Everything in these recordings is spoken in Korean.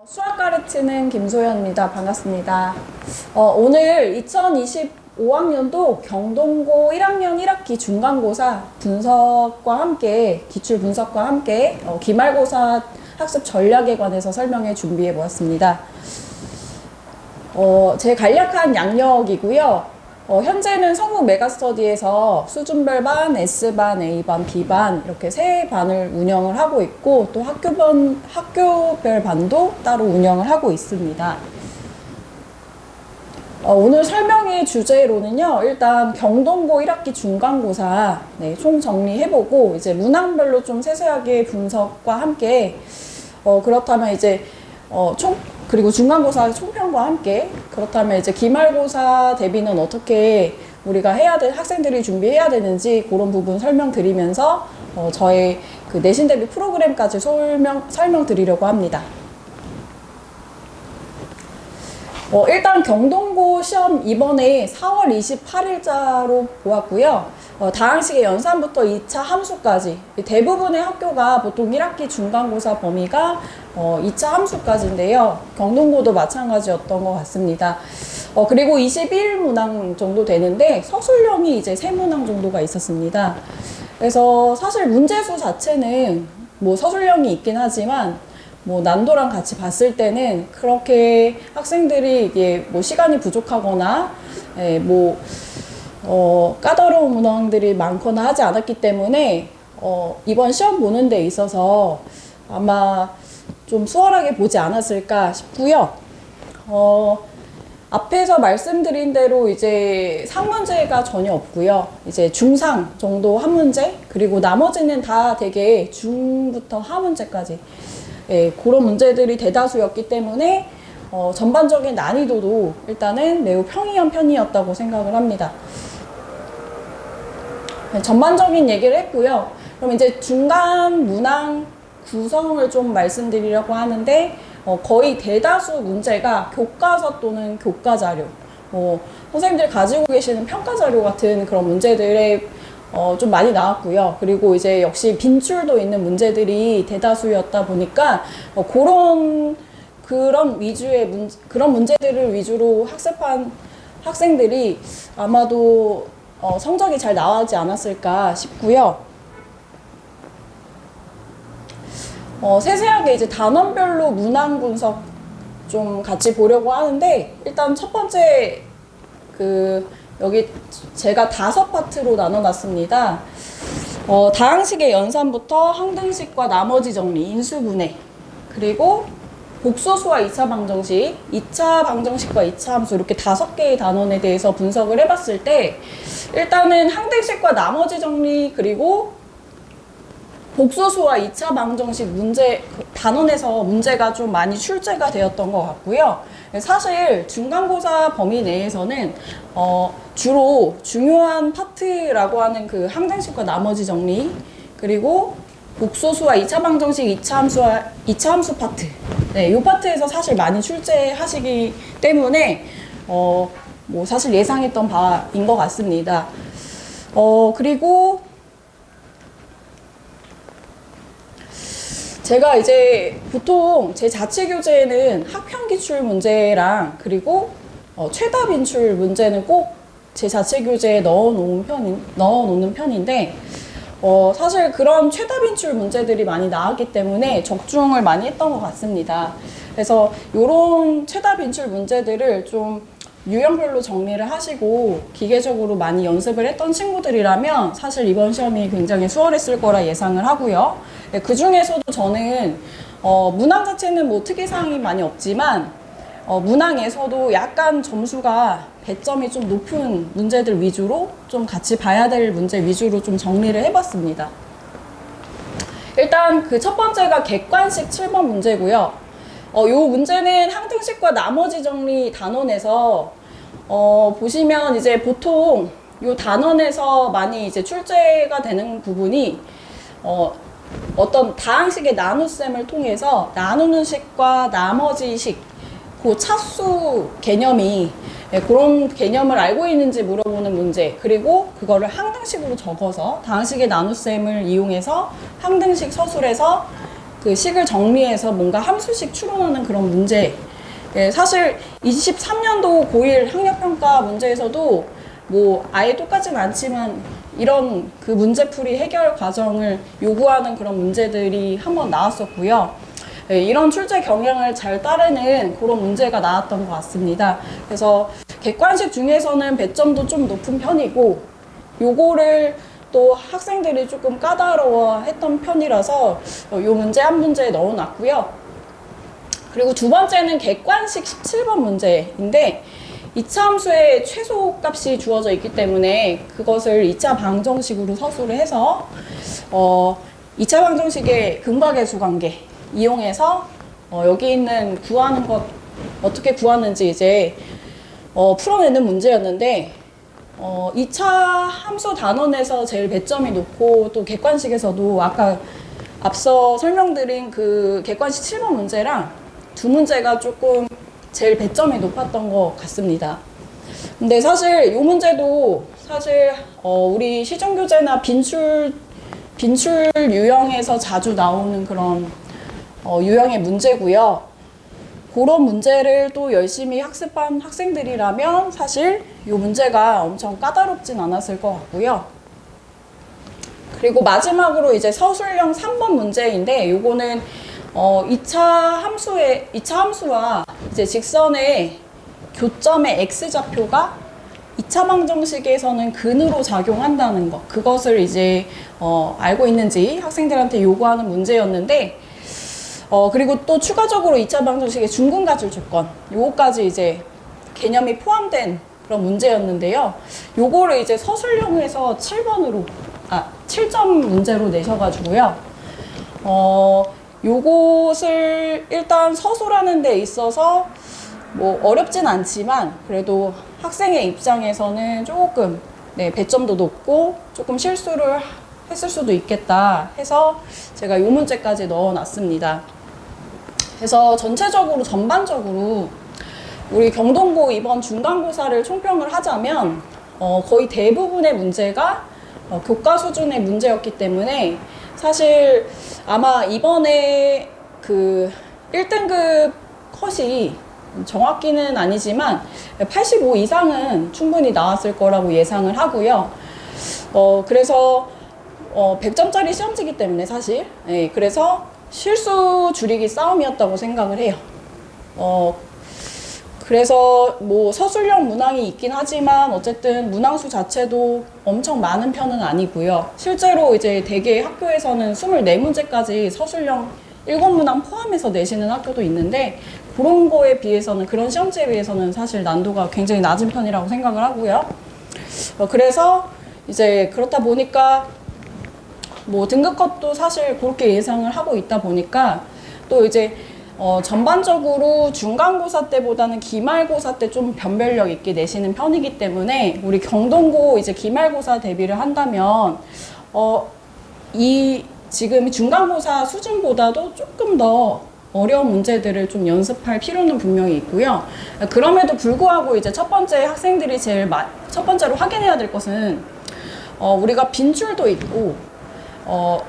수학 가르치는 김소연입니다. 반갑습니다. 오늘 2025학년도 경동고 1학년 1학기 중간고사 분석과 함께 기출 분석과 함께 기말고사 학습 전략에 관해서 설명해 준비해 보았습니다. 제 간략한 양력이고요. 현재는 성북 메가스터디에서 수준별 반, S반, A반, B반 이렇게 세 반을 운영을 하고 있고 또 학교별 반도 따로 운영을 하고 있습니다. 오늘 설명의 주제로는요, 일단 경동고 1학기 중간고사 총 정리해보고 이제 문항별로 좀 세세하게 분석과 함께 그렇다면 이제 그리고 중간고사 총평과 함께 그렇다면 이제 기말고사 대비는 어떻게 우리가 학생들이 준비해야 되는지 그런 부분 설명드리면서 저의 그 내신 대비 프로그램까지 설명드리려고 합니다. 일단 경동고 시험 이번에 4월 28일자로 보았고요. 다항식의 연산부터 2차 함수까지 대부분의 학교가 보통 1학기 중간고사 범위가 2차 함수까지인데요. 경동고도 마찬가지였던 것 같습니다. 그리고 21문항 정도 되는데 서술형이 이제 3문항 정도가 있었습니다. 그래서 사실 문제수 자체는 뭐 서술형이 있긴 하지만 뭐 난도랑 같이 봤을 때는 그렇게 학생들이 이게 뭐 시간이 부족하거나 까다로운 문항들이 많거나 하지 않았기 때문에 이번 시험 보는 데 있어서 아마 좀 수월하게 보지 않았을까 싶고요. 앞에서 말씀드린 대로 이제 상문제가 전혀 없고요. 이제 중상 정도 한 문제, 그리고 나머지는 다 되게 중부터 하문제까지 그런 문제들이 대다수였기 때문에 전반적인 난이도도 일단은 매우 평이한 편이었다고 생각을 합니다. 전반적인 얘기를 했고요. 그럼 이제 중간 문항 구성을 좀 말씀드리려고 하는데 거의 대다수 문제가 교과서 또는 교과자료, 선생님들이 가지고 계시는 평가자료 같은 그런 문제들에 좀 많이 나왔고요. 그리고 이제 역시 빈출도 있는 문제들이 대다수였다 보니까 그런 문제들을 위주로 학습한 학생들이 아마도 성적이 잘 나오지 않았을까 싶고요. 세세하게 이제 단원별로 문항 분석 좀 같이 보려고 하는데, 일단 첫 번째 여기 제가 5파트로 나눠놨습니다. 다항식의 연산부터 항등식과 나머지 정리, 인수분해, 그리고 복소수와 2차 방정식, 2차 방정식과 2차 함수 이렇게 5개의 단원에 대해서 분석을 해봤을 때 일단은 항등식과 나머지 정리 그리고 복소수와 2차 방정식 단원에서 문제가 좀 많이 출제가 되었던 것 같고요. 사실 중간고사 범위 내에서는 주로 중요한 파트라고 하는 그 항등식과 나머지 정리, 그리고 복소수와 2차 방정식, 2차 함수 파트, 이 파트에서 사실 많이 출제하시기 때문에 사실 예상했던 바인 것 같습니다. 그리고 제가 이제 보통 제 자체 교재에는 학평 기출 문제랑 그리고 최다 빈출 문제는 꼭 제 자체 교재에 넣어놓는 편인데 사실 그런 최다 빈출 문제들이 많이 나왔기 때문에 적중을 많이 했던 것 같습니다. 그래서 이런 최다 빈출 문제들을 좀 유형별로 정리를 하시고 기계적으로 많이 연습을 했던 친구들이라면 사실 이번 시험이 굉장히 수월했을 거라 예상을 하고요. 그 중에서도 저는 문항 자체는 뭐 특이사항이 많이 없지만 문항에서도 약간 점수가 배점이 좀 높은 문제들 위주로 좀 같이 봐야 될 문제 위주로 좀 정리를 해봤습니다. 일단 그 첫 번째가 객관식 7번 문제고요. 요 문제는 항등식과 나머지 정리 단원에서 보시면 이제 보통 요 단원에서 많이 이제 출제가 되는 부분이 어떤 다항식의 나눗셈을 통해서 나누는 식과 나머지 식, 그 차수 개념이 그런 개념을 알고 있는지 물어보는 문제, 그리고 그거를 항등식으로 적어서 다항식의 나눗셈을 이용해서 항등식 서술에서 그 식을 정리해서 뭔가 함수식 추론하는 그런 문제. 예, 사실 23년도 고1 학력평가 문제에서도 뭐 아예 똑같진 않지만 이런 그 문제풀이 해결 과정을 요구하는 그런 문제들이 한번 나왔었고요. 예, 이런 출제 경향을 잘 따르는 그런 문제가 나왔던 것 같습니다. 그래서 객관식 중에서는 배점도 좀 높은 편이고 요거를 또 학생들이 조금 까다로워했던 편이라서 요 문제 한 문제에 넣어놨고요. 그리고 두 번째는 객관식 17번 문제인데 2차 함수의 최소값이 주어져 있기 때문에 그것을 2차 방정식으로 서술을 해서 2차 방정식의 근과계수 관계 이용해서 여기 있는 구하는 것 어떻게 구하는지 이제 풀어내는 문제였는데 2차 함수 단원에서 제일 배점이 높고 또 객관식에서도 아까 앞서 설명드린 그 객관식 7번 문제랑 두 문제가 조금 제일 배점이 높았던 것 같습니다. 근데 사실 이 문제도 사실 우리 시중교재나 빈출 유형에서 자주 나오는 그런 유형의 문제고요. 그런 문제를 또 열심히 학습한 학생들이라면 사실 이 문제가 엄청 까다롭진 않았을 것 같고요. 그리고 마지막으로 이제 서술형 3번 문제인데 요거는 2차 함수와 이제 직선의 교점의 x좌표가 2차 방정식에서는 근으로 작용한다는 것, 그것을 이제 알고 있는지 학생들한테 요구하는 문제였는데 그리고 또 추가적으로 2차 방정식의 중근가출 조건, 요거까지 이제 개념이 포함된 그런 문제였는데요. 요거를 이제 서술형에서 7점 문제로 내셔가지고요. 요것을 일단 서술하는 데 있어서 뭐 어렵진 않지만 그래도 학생의 입장에서는 조금 배점도 높고 조금 실수를 했을 수도 있겠다 해서 제가 요 문제까지 넣어놨습니다. 그래서 전반적으로 우리 경동고 이번 중간고사를 총평을 하자면 거의 대부분의 문제가 교과 수준의 문제였기 때문에 사실 아마 이번에 그 1등급 컷이 정확히는 아니지만 85 이상은 충분히 나왔을 거라고 예상을 하고요. 그래서 100점짜리 시험지기 때문에 사실 그래서 실수 줄이기 싸움이었다고 생각을 해요. 그래서 뭐 서술형 문항이 있긴 하지만 어쨌든 문항수 자체도 엄청 많은 편은 아니고요. 실제로 이제 대개 학교에서는 24문제까지 서술형 7문항 포함해서 내시는 학교도 있는데 그런 거에 비해서는, 그런 시험지에 비해서는 사실 난도가 굉장히 낮은 편이라고 생각을 하고요. 그래서 이제 그렇다 보니까 뭐 등급컷도 사실 그렇게 예상을 하고 있다 보니까 또 이제 전반적으로 중간고사 때보다는 기말고사 때 좀 변별력 있게 내시는 편이기 때문에 우리 경동고 이제 기말고사 대비를 한다면 지금 중간고사 수준보다도 조금 더 어려운 문제들을 좀 연습할 필요는 분명히 있고요. 그럼에도 불구하고 이제 첫 번째로 확인해야 될 것은 우리가 빈출도 있고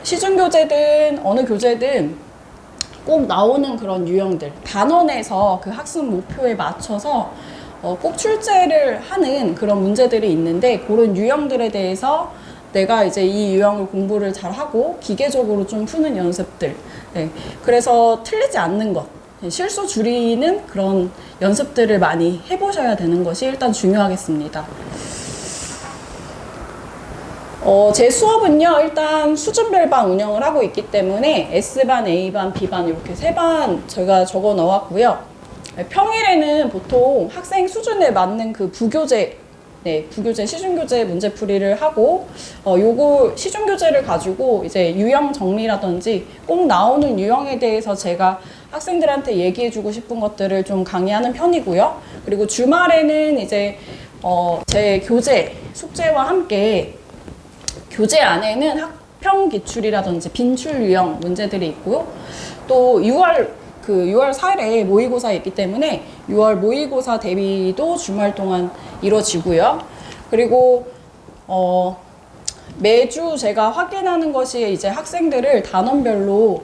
시중교재든 어느 교재든 꼭 나오는 그런 유형들, 단원에서 그 학습 목표에 맞춰서 꼭 출제를 하는 그런 문제들이 있는데 그런 유형들에 대해서 내가 이제 이 유형을 공부를 잘 하고 기계적으로 좀 푸는 연습들, 그래서 틀리지 않는 것, 실수 줄이는 그런 연습들을 많이 해보셔야 되는 것이 일단 중요하겠습니다. 제 수업은요, 일단 수준별반 운영을 하고 있기 때문에 S반, A반, B반 이렇게 3반 제가 적어 넣었고요. 평일에는 보통 학생 수준에 맞는 그 부교재, 시중교재 문제풀이를 하고, 요거 시중교재를 가지고 이제 유형 정리라든지 꼭 나오는 유형에 대해서 제가 학생들한테 얘기해주고 싶은 것들을 좀 강의하는 편이고요. 그리고 주말에는 이제 제 교재, 숙제와 함께 교재 안에는 학평 기출이라든지 빈출 유형 문제들이 있고요. 또 6월 4일에 모의고사 있기 때문에 6월 모의고사 대비도 주말 동안 이루어지고요. 그리고 매주 제가 확인하는 것이 이제 학생들을 단원별로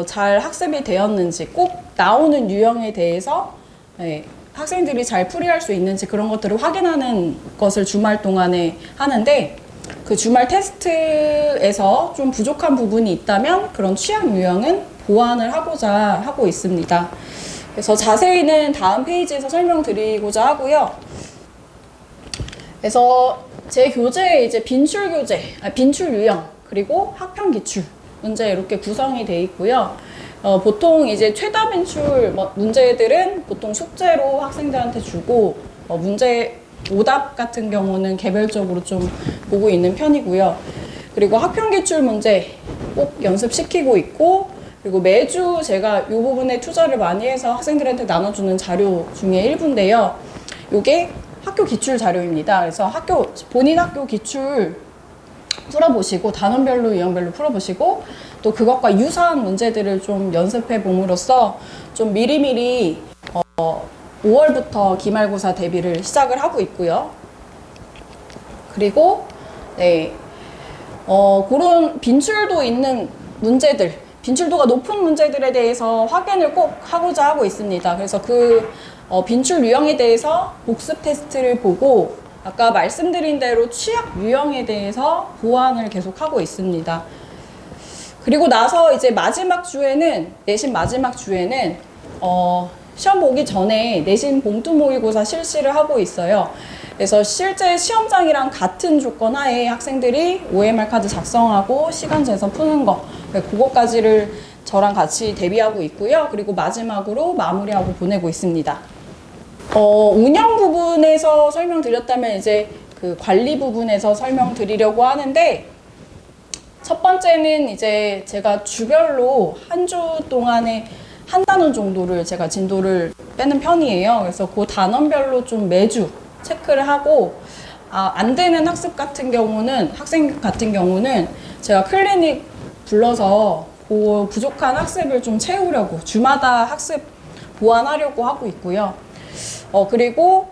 잘 학습이 되었는지, 꼭 나오는 유형에 대해서 네, 학생들이 잘 풀이할 수 있는지 그런 것들을 확인하는 것을 주말 동안에 하는데, 그 주말 테스트에서 좀 부족한 부분이 있다면 그런 취약 유형은 보완을 하고자 하고 있습니다. 그래서 자세히는 다음 페이지에서 설명드리고자 하고요. 그래서 제 교재에 이제 빈출 유형, 그리고 학평 기출 문제 이렇게 구성이 되어 있고요. 보통 이제 최다 빈출 문제들은 보통 숙제로 학생들한테 주고, 문제 오답 같은 경우는 개별적으로 좀 보고 있는 편이고요. 그리고 학평 기출 문제 꼭 연습시키고 있고, 그리고 매주 제가 이 부분에 투자를 많이 해서 학생들한테 나눠주는 자료 중에 일부인데요. 이게 학교 기출 자료입니다. 그래서 본인 학교 기출 풀어보시고, 단원별로, 유형별로 풀어보시고, 또 그것과 유사한 문제들을 좀 연습해 봄으로써 좀 미리미리 5월부터 기말고사 대비를 시작을 하고 있고요. 그리고 그런 빈출도 있는 문제들, 빈출도가 높은 문제들에 대해서 확인을 꼭 하고자 하고 있습니다. 그래서 그 빈출 유형에 대해서 복습 테스트를 보고, 아까 말씀드린 대로 취약 유형에 대해서 보완을 계속 하고 있습니다. 그리고 나서 이제 내신 마지막 주에는 시험 보기 전에 내신 봉투 모의고사 실시를 하고 있어요. 그래서 실제 시험장이랑 같은 조건 하에 학생들이 OMR 카드 작성하고 시간 재서 푸는 거, 그거까지를 저랑 같이 대비하고 있고요. 그리고 마지막으로 마무리하고 보내고 있습니다. 운영 부분에서 설명드렸다면 이제 그 관리 부분에서 설명드리려고 하는데, 첫 번째는 이제 제가 주별로 한 주 동안에 한 단원 정도를 제가 진도를 빼는 편이에요. 그래서 그 단원별로 좀 매주 체크를 하고, 안 되는 학생 같은 경우는 제가 클리닉 불러서 그 부족한 학습을 좀 채우려고 주마다 학습 보완하려고 하고 있고요. 그리고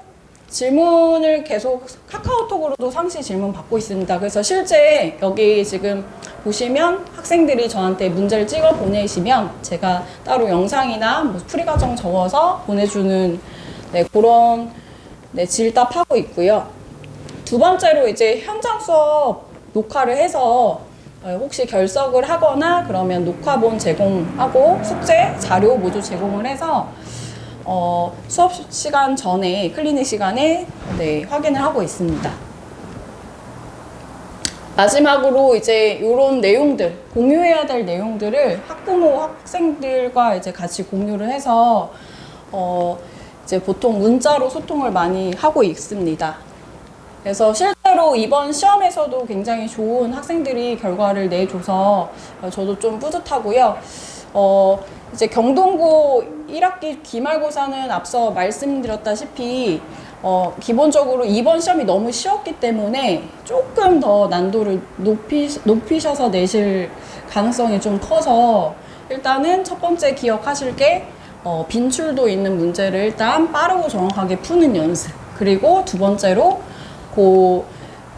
질문을 계속 카카오톡으로도 상시 질문 받고 있습니다. 그래서 실제 여기 지금 보시면 학생들이 저한테 문제를 찍어 보내시면 제가 따로 영상이나 풀이 과정 적어서 보내주는 그런 질답하고 있고요. 두 번째로 이제 현장 수업 녹화를 해서 혹시 결석을 하거나 그러면 녹화본 제공하고 숙제 자료 모두 제공을 해서 수업 시간 전에, 클리닉 시간에 확인을 하고 있습니다. 마지막으로 이제 이런 내용들, 공유해야 될 내용들을 학부모, 학생들과 이제 같이 공유를 해서 이제 보통 문자로 소통을 많이 하고 있습니다. 그래서 실제로 이번 시험에서도 굉장히 좋은 학생들이 결과를 내줘서 저도 좀 뿌듯하고요. 이제 경동고 1학기 기말고사는 앞서 말씀드렸다시피 기본적으로 이번 시험이 너무 쉬웠기 때문에 조금 더 난도를 높이셔서 내실 가능성이 좀 커서, 일단은 첫 번째 기억하실 게 빈출도 있는 문제를 일단 빠르고 정확하게 푸는 연습, 그리고 두 번째로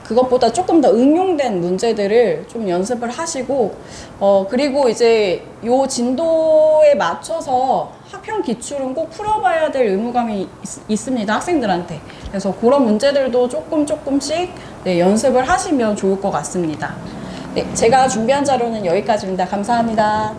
그것보다 조금 더 응용된 문제들을 좀 연습을 하시고, 그리고 이제 요 진도에 맞춰서 학평 기출은 꼭 풀어봐야 될 의무감이 있습니다, 학생들한테. 그래서 그런 문제들도 조금씩 연습을 하시면 좋을 것 같습니다. 제가 준비한 자료는 여기까지입니다. 감사합니다.